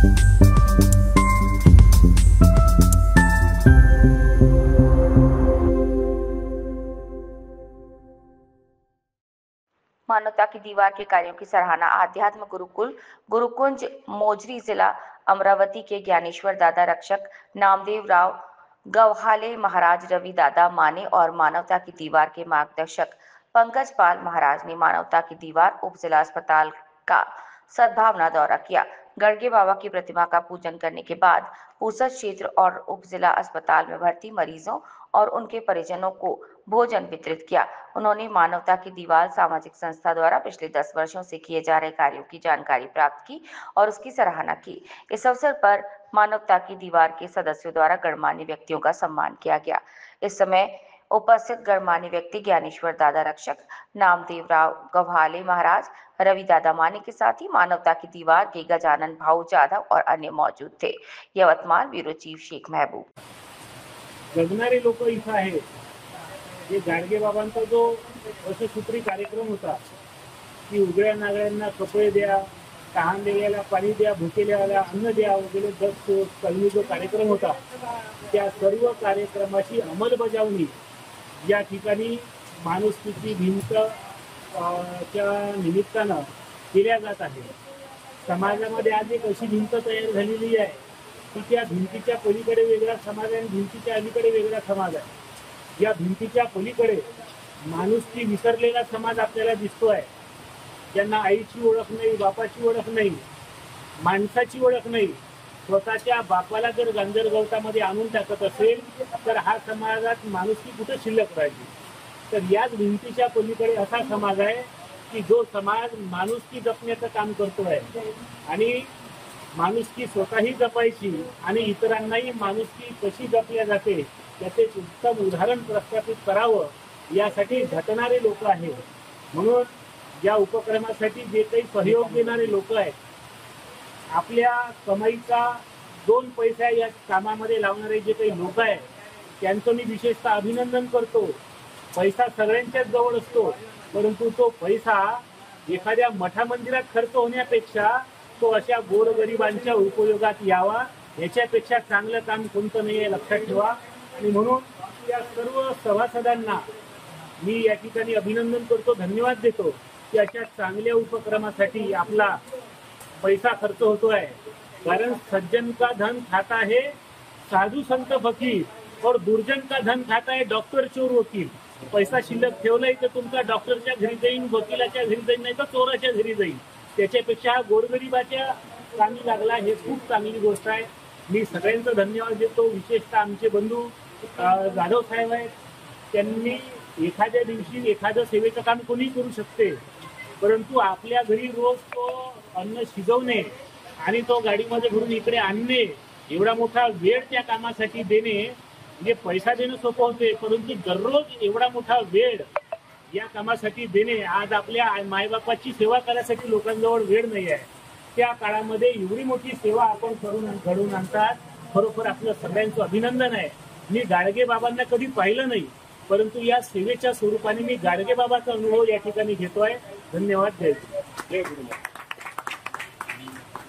मानवता की दीवार के कार्यों की सराहना आध्यात्म गुरुकुल गुरुकुंज मोजरी जिला अमरावती के ज्ञानेश्वर दादा रक्षक नामदेव राव गव्हाले महाराज रवि दादा माने और मानवता की दीवार के मार्गदर्शक पंकज पाल महाराज ने मानवता की दीवार उप जिला अस्पताल का सद्भावना दौरा किया। गड़गे बाबा की प्रतिमा का पूजन करने के बाद पूसद क्षेत्र और उप जिला अस्पताल में भर्ती मरीजों और उनके परिजनों को भोजन वितरित किया। उन्होंने मानवता की दीवार सामाजिक संस्था द्वारा पिछले 10 वर्षों से किए जा रहे कार्यों की जानकारी प्राप्त की और उसकी सराहना की। इस अवसर पर मानवता की दीवार के सदस्यों द्वारा गणमान्य व्यक्तियों का सम्मान किया गया। इस समय उपस्थित गणमान्य व्यक्ति ज्ञानेश्वर दादा रक्षक नामदेव राव गव्हाले महाराज रवि दादा माने के साथ ही मानवता की दीवार के गजानन भाऊ जाधव और अन्य मौजूद थे। यवतमाळ ब्युरो चीफ शेख महबूब। जगणारे लोक इथं आहेत। हे गाडगे बाबांचा जो वर्षसूत्री कार्यक्रम होता की उघड्या नागऱ्यांना कपडे द्या, तहानलेल्याला पाणी द्या, भुकेल्याला अन्न द्या वगैरे 10 कलमी जो कार्यक्रम होता त्या सर्व कार्यक्रमाची अंमलबजावणी या ठिकाणी माणुसकीची भिंत च्या निमित्तानं केल्या जात आहे। समाजामध्ये आज एक अशी भिंत तयार झालेली आहे की त्या भिंतीच्या पलीकडे वेगळा समाज आहे, भिंतीच्या अलीकडे वेगळा समाज आहे। या भिंतीच्या पलीकडे माणुसकी विसरलेला समाज आपल्याला दिसतोय, ज्यांना आईची ओळख नाही, बापाची ओळख नाही, माणसाची ओळख नाही। स्वतःच्या बापाला जर गांजर गवतामध्ये आणून टाकत असेल तर हा समाजात माणुसकी कुठे शिल्लक राहिली। तर याच भिंतीच्या पलीकडे असा समाज आहे की जो समाज माणुसकी जपण्याचं काम करतोय आणि माणुसकी स्वतःही जपायची आणि इतरांनाही माणुसकी कशी जपल्या जाते याचे उत्तम उदाहरण प्रस्थापित करावं यासाठी झटणारे लोक आहेत। म्हणून या उपक्रमासाठी जे काही सहयोग देणारे लोक आहेत, आपल्या कमाईचा 2 पैसा या कामामध्ये लावणारे जे काही लोक आहेत त्यांचं मी विशेषतः अभिनंदन करतो। पैसा सगळ्यांच्याच जवळ असतो, परंतु तो पैसा एखाद्या मठा मंदिरात खर्च होण्यापेक्षा तो अशा गोरगरिबांच्या उपयोगात यावा याच्यापेक्षा चांगलं काम कोणतं नाही आहे, लक्षात ठेवा। आणि म्हणून त्या सर्व सभासदांना मी या ठिकाणी अभिनंदन करतो, धन्यवाद देतो की अशा चांगल्या उपक्रमासाठी आपला पैसा खर्च होतोय। कारण सज्जन का धन खाता है साधु संत फकीर और दुर्जन का धन खाता है डॉक्टर चोर वकील। पैसा शिल्लक ठेवलाय तर तुमचा डॉक्टरच्या घरी जाईल, वकिलाच्या घरी जाईल, नाही तर चोराच्या घरी जाईल। त्याच्यापेक्षा गोरगरिबाच्या कामी लागला हे खूप चांगली गोष्ट आहे। मी सगळ्यांचं धन्यवाद देतो। विशेषतः आमचे बंधू जाधव साहेब आहेत, त्यांनी एखाद्या दिवशी एखादं सेवेचं काम कोणी करू शकते, परंतु आपल्या घरी रोज तो अन्न शिजवणे आणि तो गाडीमध्ये भरून इकडे आणणे एवढा मोठा वेळ त्या कामासाठी देणे म्हणजे पैसा देणं सोपं होते, परंतु दररोज एवढा मोठा वेळ या कामासाठी देणे, आज आपल्या मायबापाची सेवा करण्यासाठी लोकांजवळ वेळ नाही आहे, त्या काळामध्ये एवढी मोठी सेवा आपण घडवून आणतात। खरोखर आपलं सगळ्यांचं अभिनंदन आहे। मी गाडगे बाबांना कधी पाहिलं नाही, परंतु या सेवेच्या स्वरूपाने मी गाडगे बाबाचा अनुभव या ठिकाणी घेतोय। धन्यवाद। जय गुरु।